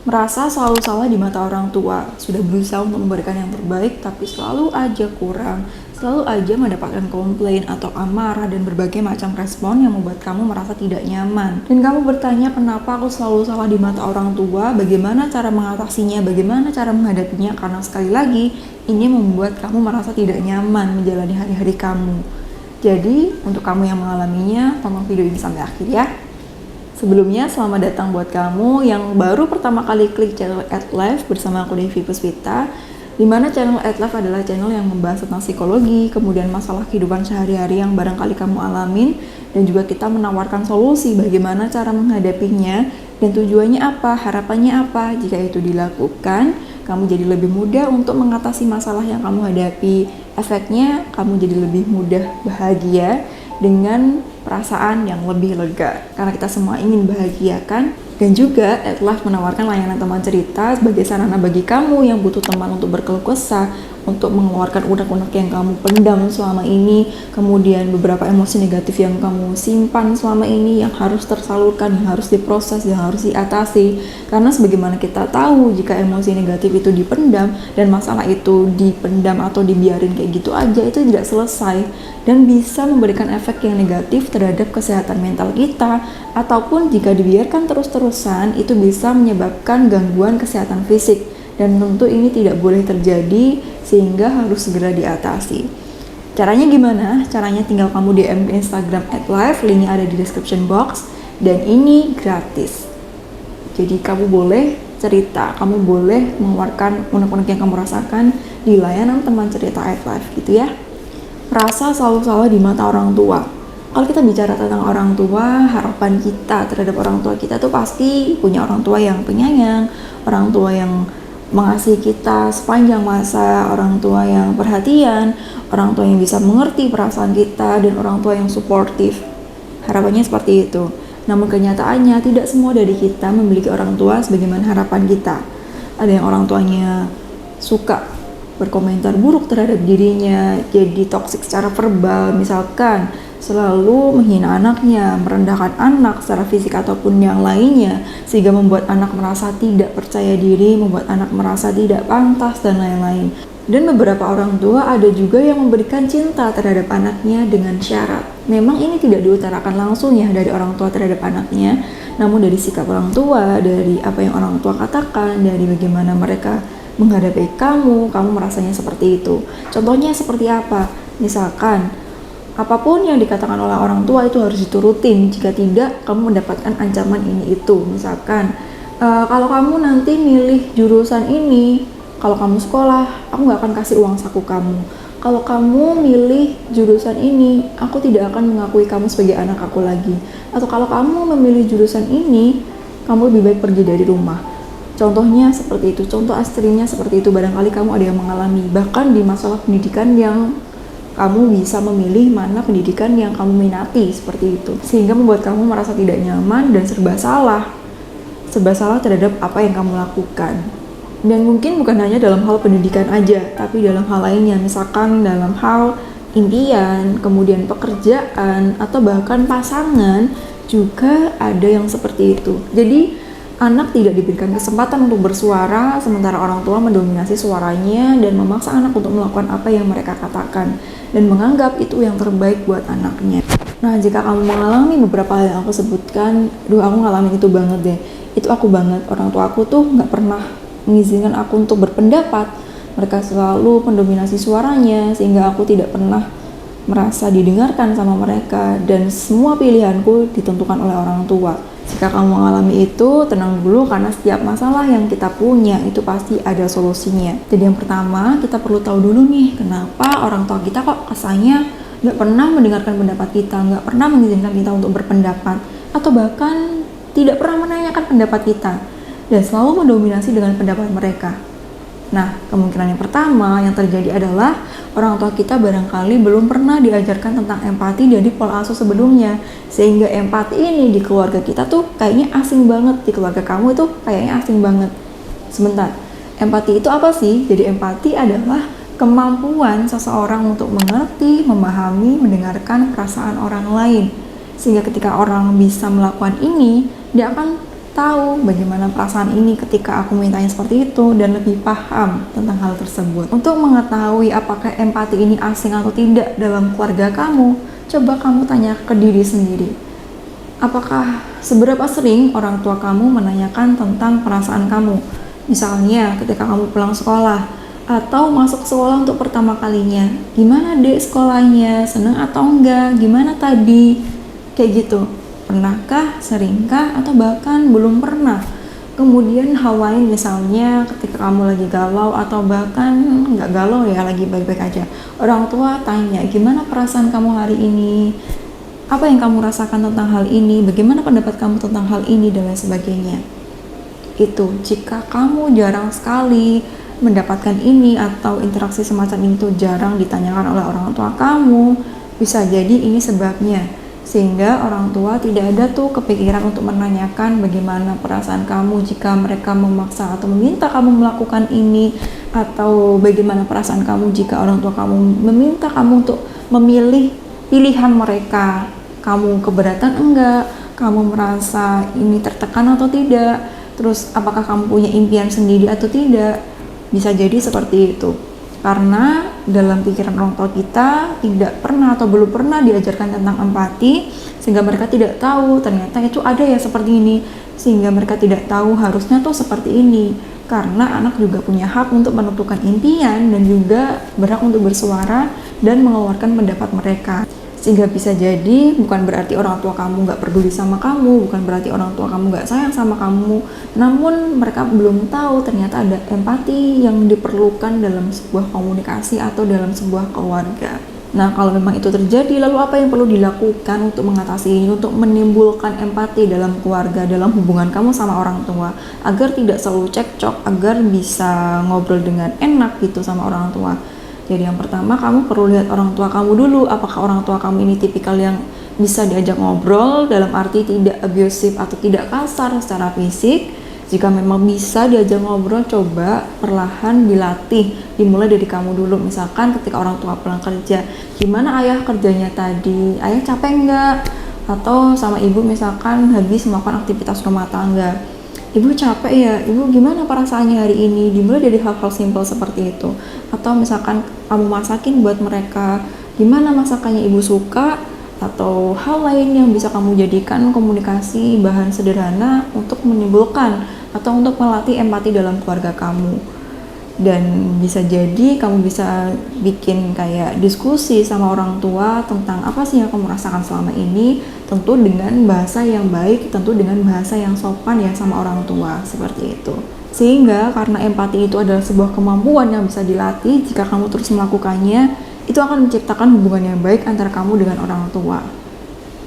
Merasa selalu salah di mata orang tua, sudah berusaha untuk memberikan yang terbaik tapi selalu aja kurang, selalu aja mendapatkan komplain atau amarah dan berbagai macam respon yang membuat kamu merasa tidak nyaman. Dan kamu bertanya, kenapa aku selalu salah di mata orang tua, bagaimana cara mengatasinya, bagaimana cara menghadapinya, karena sekali lagi ini membuat kamu merasa tidak nyaman menjalani hari-hari kamu. Jadi untuk kamu yang mengalaminya, tonton video ini sampai akhir ya. Sebelumnya, selamat datang buat kamu yang baru pertama kali klik channel @life bersama aku Devi Puspita, di mana channel @life adalah channel yang membahas tentang psikologi, kemudian masalah kehidupan sehari-hari yang barangkali kamu alamin, dan juga kita menawarkan solusi bagaimana cara menghadapinya, dan tujuannya apa, harapannya apa. Jika itu dilakukan, kamu jadi lebih mudah untuk mengatasi masalah yang kamu hadapi. Efeknya, kamu jadi lebih mudah bahagia dengan perasaan yang lebih lega, karena kita semua ingin bahagia kan. Dan juga @life menawarkan layanan teman cerita sebagai sarana bagi kamu yang butuh teman untuk berkeluh kesah, untuk mengeluarkan unek-unek yang kamu pendam selama ini, kemudian beberapa emosi negatif yang kamu simpan selama ini yang harus tersalurkan, yang harus diproses, yang harus diatasi. Karena sebagaimana kita tahu, jika emosi negatif itu dipendam dan masalah itu dipendam atau dibiarin kayak gitu aja, itu tidak selesai dan bisa memberikan efek yang negatif terhadap kesehatan mental kita, ataupun jika dibiarkan terus-terusan itu bisa menyebabkan gangguan kesehatan fisik, dan tentu ini tidak boleh terjadi sehingga harus segera diatasi. Caranya gimana? Caranya tinggal kamu DM ke Instagram @life, linknya ada di description box, dan ini gratis. Jadi kamu boleh cerita, kamu boleh mengeluarkan unek-unek yang kamu rasakan di layanan teman cerita @life gitu ya. Rasa selalu salah di mata orang tua. Kalau kita bicara tentang orang tua, harapan kita terhadap orang tua kita tuh pasti punya orang tua yang penyayang, orang tua yang mengasihi kita sepanjang masa, orang tua yang perhatian, orang tua yang bisa mengerti perasaan kita, dan orang tua yang suportif. Harapannya seperti itu. Namun kenyataannya tidak semua dari kita memiliki orang tua sebagaimana harapan kita. Ada yang orang tuanya suka berkomentar buruk terhadap dirinya, jadi toksik secara verbal, misalkan selalu menghina anaknya, merendahkan anak secara fisik ataupun yang lainnya, sehingga membuat anak merasa tidak percaya diri, membuat anak merasa tidak pantas, dan lain-lain. Dan beberapa orang tua ada juga yang memberikan cinta terhadap anaknya dengan syarat. Memang ini tidak diutarakan langsung ya dari orang tua terhadap anaknya, namun dari sikap orang tua, dari apa yang orang tua katakan, dari bagaimana mereka menghadapi kamu merasanya seperti itu. Contohnya seperti apa? Misalkan, apapun yang dikatakan oleh orang tua itu harus diturutin, jika tidak kamu mendapatkan ancaman ini itu. Misalkan, kalau kamu nanti milih jurusan ini, kalau kamu sekolah, aku gak akan kasih uang saku kamu. Kalau kamu milih jurusan ini, aku tidak akan mengakui kamu sebagai anak aku lagi. Atau kalau kamu memilih jurusan ini, kamu lebih baik pergi dari rumah. Contohnya seperti itu, contoh aslinya seperti itu. Barangkali kamu ada yang mengalami, bahkan di masalah pendidikan yang kamu bisa memilih mana pendidikan yang kamu minati, seperti itu. Sehingga membuat kamu merasa tidak nyaman dan serba salah terhadap apa yang kamu lakukan. Dan mungkin bukan hanya dalam hal pendidikan aja, tapi dalam hal lainnya, misalkan dalam hal impian, kemudian pekerjaan, atau bahkan pasangan juga ada yang seperti itu. Jadi anak tidak diberikan kesempatan untuk bersuara, sementara orang tua mendominasi suaranya dan memaksa anak untuk melakukan apa yang mereka katakan dan menganggap itu yang terbaik buat anaknya. Nah, jika kamu mengalami beberapa hal yang aku sebutkan, aku ngalamin itu banget deh. Itu aku banget. Orang tua aku tuh nggak pernah mengizinkan aku untuk berpendapat. Mereka selalu mendominasi suaranya sehingga aku tidak pernah merasa didengarkan sama mereka, dan semua pilihanku ditentukan oleh orang tua. Jika kamu mengalami itu, tenang dulu, karena setiap masalah yang kita punya itu pasti ada solusinya. Jadi yang pertama, kita perlu tahu dulu nih, kenapa orang tua kita kok kesannya nggak pernah mendengarkan pendapat kita, nggak pernah mengizinkan kita untuk berpendapat, atau bahkan tidak pernah menanyakan pendapat kita, dan selalu mendominasi dengan pendapat mereka. Nah, kemungkinan yang pertama yang terjadi adalah orang tua kita barangkali belum pernah diajarkan tentang empati dari pola asuh sebelumnya, sehingga empati ini di keluarga kita tuh kayaknya asing banget, di keluarga kamu itu kayaknya asing banget. Sebentar, empati itu apa sih? Jadi empati adalah kemampuan seseorang untuk mengerti, memahami, mendengarkan perasaan orang lain, sehingga ketika orang bisa melakukan ini, dia akan tahu bagaimana perasaan ini ketika aku mintanya seperti itu dan lebih paham tentang hal tersebut. Untuk mengetahui apakah empati ini asing atau tidak dalam keluarga kamu, coba kamu tanya ke diri sendiri. Apakah seberapa sering orang tua kamu menanyakan tentang perasaan kamu? Misalnya ketika kamu pulang sekolah atau masuk sekolah untuk pertama kalinya, gimana dek sekolahnya, senang atau enggak, gimana tadi, kayak gitu. Pernahkah, seringkah, atau bahkan belum pernah? Kemudian hal lain misalnya ketika kamu lagi galau atau bahkan nggak galau ya, lagi baik-baik aja, orang tua tanya gimana perasaan kamu hari ini, apa yang kamu rasakan tentang hal ini, bagaimana pendapat kamu tentang hal ini, dan lain sebagainya. Itu jika kamu jarang sekali mendapatkan ini atau interaksi semacam itu jarang ditanyakan oleh orang tua kamu, bisa jadi ini sebabnya, sehingga orang tua tidak ada tuh kepikiran untuk menanyakan bagaimana perasaan kamu jika mereka memaksa atau meminta kamu melakukan ini, atau bagaimana perasaan kamu jika orang tua kamu meminta kamu untuk memilih pilihan mereka. Kamu keberatan enggak? Kamu merasa ini tertekan atau tidak? Terus apakah kamu punya impian sendiri atau tidak? Bisa jadi seperti itu. Karena dalam pikiran orang tua kita tidak pernah atau belum pernah diajarkan tentang empati, sehingga mereka tidak tahu ternyata itu ada ya seperti ini, sehingga mereka tidak tahu harusnya tuh seperti ini. Karena anak juga punya hak untuk menentukan impian dan juga berhak untuk bersuara dan mengeluarkan pendapat mereka. Sehingga bisa jadi bukan berarti orang tua kamu nggak peduli sama kamu, bukan berarti orang tua kamu nggak sayang sama kamu, namun mereka belum tahu ternyata ada empati yang diperlukan dalam sebuah komunikasi atau dalam sebuah keluarga. Nah, kalau memang itu terjadi, lalu apa yang perlu dilakukan untuk mengatasi ini, untuk menimbulkan empati dalam keluarga, dalam hubungan kamu sama orang tua, agar tidak selalu cekcok, agar bisa ngobrol dengan enak gitu sama orang tua. Jadi yang pertama, kamu perlu lihat orang tua kamu dulu, apakah orang tua kamu ini tipikal yang bisa diajak ngobrol, dalam arti tidak abusive atau tidak kasar secara fisik. Jika memang bisa diajak ngobrol, coba perlahan dilatih, dimulai dari kamu dulu. Misalkan ketika orang tua pulang kerja, gimana ayah kerjanya tadi, ayah capek enggak? Atau sama ibu misalkan habis melakukan aktivitas rumah tangga, ibu capek ya, ibu gimana perasaannya hari ini, dimulai dari hal-hal simpel seperti itu. Atau misalkan kamu masakin buat mereka, gimana masakannya ibu suka, atau hal lain yang bisa kamu jadikan komunikasi bahan sederhana untuk menimbulkan atau untuk melatih empati dalam keluarga kamu. Dan bisa jadi kamu bisa bikin kayak diskusi sama orang tua tentang apa sih yang kamu rasakan selama ini, tentu dengan bahasa yang baik, tentu dengan bahasa yang sopan ya sama orang tua, seperti itu. Sehingga karena empati itu adalah sebuah kemampuan yang bisa dilatih, jika kamu terus melakukannya, itu akan menciptakan hubungan yang baik antara kamu dengan orang tua,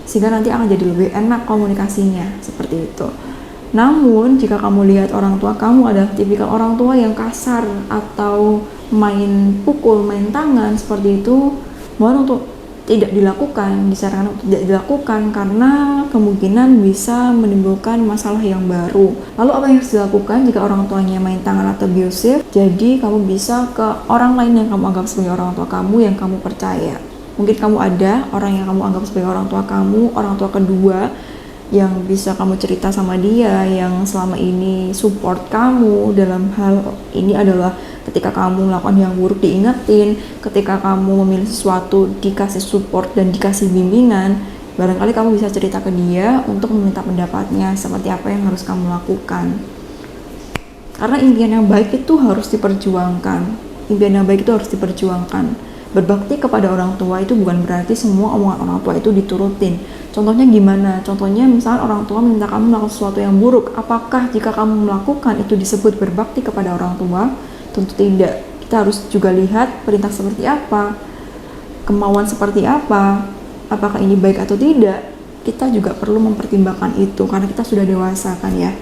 sehingga nanti akan jadi lebih enak komunikasinya, seperti itu. Namun jika kamu lihat orang tua kamu adalah tipikal orang tua yang kasar atau main pukul, main tangan seperti itu, mohon untuk tidak dilakukan, disarankan untuk tidak dilakukan, karena kemungkinan bisa menimbulkan masalah yang baru. Lalu apa yang harus dilakukan jika orang tuanya main tangan atau abusive? Jadi kamu bisa ke orang lain yang kamu anggap sebagai orang tua kamu, yang kamu percaya. Mungkin kamu ada orang yang kamu anggap sebagai orang tua kamu, orang tua kedua, yang bisa kamu cerita sama dia, yang selama ini support kamu dalam hal ini adalah ketika kamu melakukan yang buruk diingetin, ketika kamu memilih sesuatu dikasih support dan dikasih bimbingan. Barangkali kamu bisa cerita ke dia untuk meminta pendapatnya seperti apa yang harus kamu lakukan. Karena impian yang baik itu harus diperjuangkan. Impian yang baik itu harus diperjuangkan. Berbakti kepada orang tua itu bukan berarti semua omongan orang tua itu diturutin. Contohnya gimana? Contohnya misalnya orang tua minta kamu melakukan sesuatu yang buruk. Apakah jika kamu melakukan itu disebut berbakti kepada orang tua? Tentu tidak. Kita harus juga lihat perintah seperti apa, kemauan seperti apa, apakah ini baik atau tidak. Kita juga perlu mempertimbangkan itu karena kita sudah dewasa kan ya.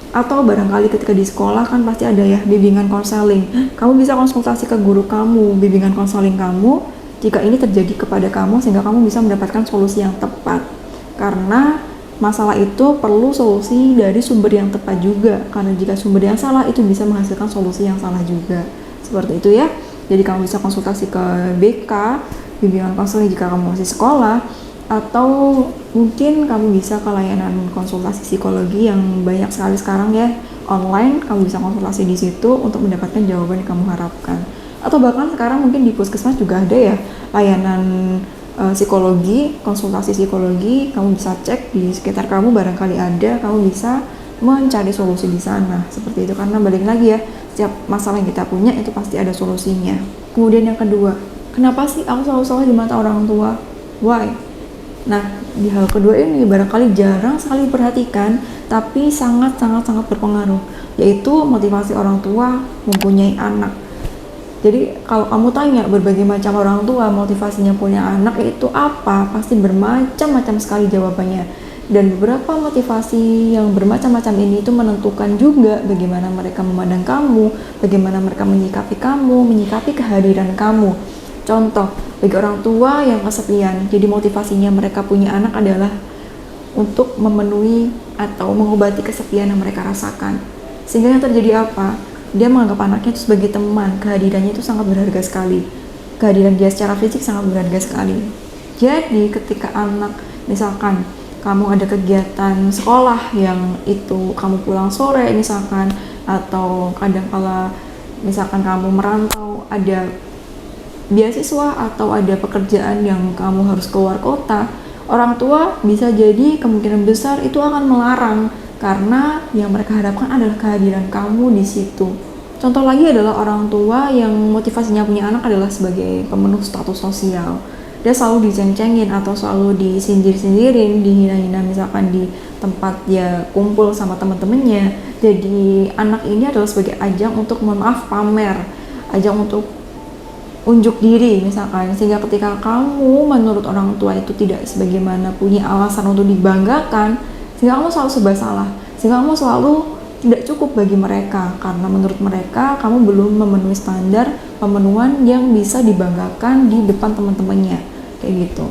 Atau barangkali ketika di sekolah kan pasti ada ya bimbingan konseling. Kamu bisa konsultasi ke guru kamu, bimbingan konseling kamu jika ini terjadi kepada kamu, sehingga kamu bisa mendapatkan solusi yang tepat. Karena masalah itu perlu solusi dari sumber yang tepat juga, karena jika sumber yang salah itu bisa menghasilkan solusi yang salah juga. Seperti itu ya. Jadi kamu bisa konsultasi ke BK, bimbingan konseling jika kamu masih sekolah, Atau mungkin kamu bisa ke layanan konsultasi psikologi yang banyak sekali sekarang ya, online. Kamu bisa konsultasi di situ untuk mendapatkan jawaban yang kamu harapkan. Atau bahkan sekarang mungkin di puskesmas juga ada ya layanan psikologi, konsultasi psikologi. Kamu bisa cek di sekitar kamu, barangkali ada, kamu bisa mencari solusi di sana, seperti itu. Karena balik lagi ya, setiap masalah yang kita punya itu pasti ada solusinya. Kemudian yang kedua, kenapa sih aku selalu salah di mata orang tua? Why? Nah, di hal kedua ini barangkali jarang sekali diperhatikan, tapi sangat berpengaruh, yaitu motivasi orang tua mempunyai anak. Jadi kalau kamu tanya berbagai macam orang tua motivasinya punya anak itu apa, pasti bermacam-macam sekali jawabannya. Dan beberapa motivasi yang bermacam-macam ini itu menentukan juga bagaimana mereka memandang kamu, bagaimana mereka menyikapi kamu, menyikapi kehadiran kamu. Contoh, bagi orang tua yang kesepian, jadi motivasinya mereka punya anak adalah untuk memenuhi atau mengobati kesepian yang mereka rasakan. Sehingga yang terjadi apa? Dia menganggap anaknya itu sebagai teman, kehadirannya itu sangat berharga sekali. Kehadiran dia secara fisik sangat berharga sekali. Jadi ketika anak, misalkan kamu ada kegiatan sekolah yang itu kamu pulang sore misalkan, atau kadang kala misalkan kamu merantau, ada beasiswa atau ada pekerjaan yang kamu harus keluar kota, orang tua bisa jadi kemungkinan besar itu akan melarang karena yang mereka harapkan adalah kehadiran kamu di situ. Contoh lagi adalah orang tua yang motivasinya punya anak adalah sebagai pemenuh status sosial. Dia selalu diceng-cengin atau selalu disindir-sindirin, dihina-hina misalkan di tempat dia kumpul sama teman-temannya. Jadi anak ini adalah sebagai ajang untuk pamer, ajang untuk unjuk diri misalkan, sehingga ketika kamu menurut orang tua itu tidak sebagaimana punya alasan untuk dibanggakan, sehingga kamu selalu serba salah, sehingga kamu selalu tidak cukup bagi mereka karena menurut mereka kamu belum memenuhi standar pemenuhan yang bisa dibanggakan di depan teman-temannya, kayak gitu.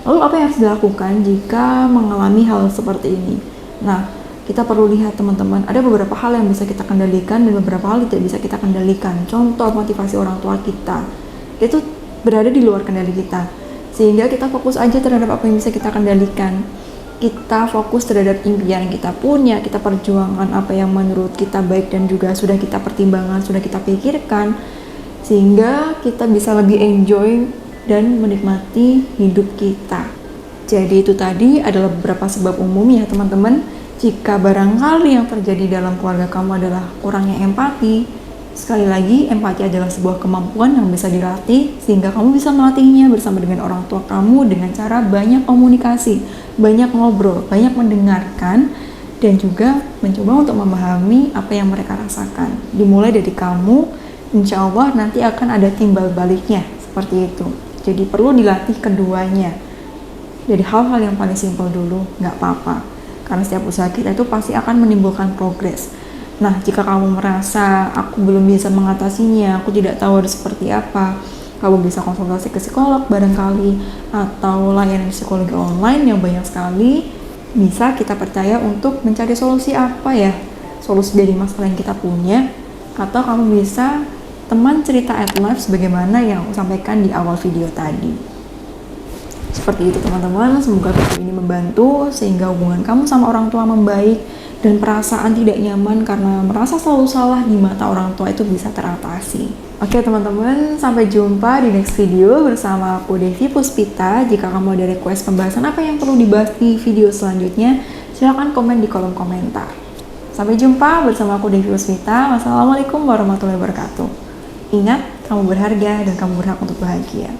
Lalu apa yang harus dilakukan jika mengalami hal seperti ini? Nah, kita perlu lihat teman-teman, ada beberapa hal yang bisa kita kendalikan dan beberapa hal tidak bisa kita kendalikan. Contoh, motivasi orang tua kita itu berada di luar kendali kita, sehingga kita fokus aja terhadap apa yang bisa kita kendalikan. Kita fokus terhadap impian yang kita punya, kita perjuangkan apa yang menurut kita baik dan juga sudah kita pertimbangkan, sudah kita pikirkan, sehingga kita bisa lebih enjoy dan menikmati hidup kita. Jadi itu tadi adalah beberapa sebab umum ya teman-teman. Jika barangkali yang terjadi dalam keluarga kamu adalah kurangnya empati, sekali lagi, empati adalah sebuah kemampuan yang bisa dilatih, sehingga kamu bisa melatihnya bersama dengan orang tua kamu dengan cara banyak komunikasi, banyak ngobrol, banyak mendengarkan, dan juga mencoba untuk memahami apa yang mereka rasakan. Dimulai dari kamu, insya Allah nanti akan ada timbal baliknya, seperti itu. Jadi perlu dilatih keduanya. Dari hal-hal yang paling simpel dulu, nggak apa-apa. Karena setiap usaha kita itu pasti akan menimbulkan progres. Nah, jika kamu merasa aku belum bisa mengatasinya, aku tidak tahu harus seperti apa, kamu bisa konsultasi ke psikolog barangkali, atau layanan psikologi online yang banyak sekali bisa kita percaya untuk mencari solusi apa ya, solusi dari masalah yang kita punya. Atau kamu bisa teman cerita at life sebagaimana yang aku sampaikan di awal video tadi. Seperti itu teman-teman, semoga video ini membantu sehingga hubungan kamu sama orang tua membaik dan perasaan tidak nyaman karena merasa selalu salah di mata orang tua itu bisa teratasi. Oke teman-teman, sampai jumpa di next video bersama aku Devi Puspita. Jika kamu ada request pembahasan apa yang perlu dibahas di video selanjutnya, silahkan komen di kolom komentar. Sampai jumpa bersama aku Devi Puspita. Wassalamualaikum warahmatullahi wabarakatuh. Ingat, kamu berharga dan kamu berhak untuk bahagia.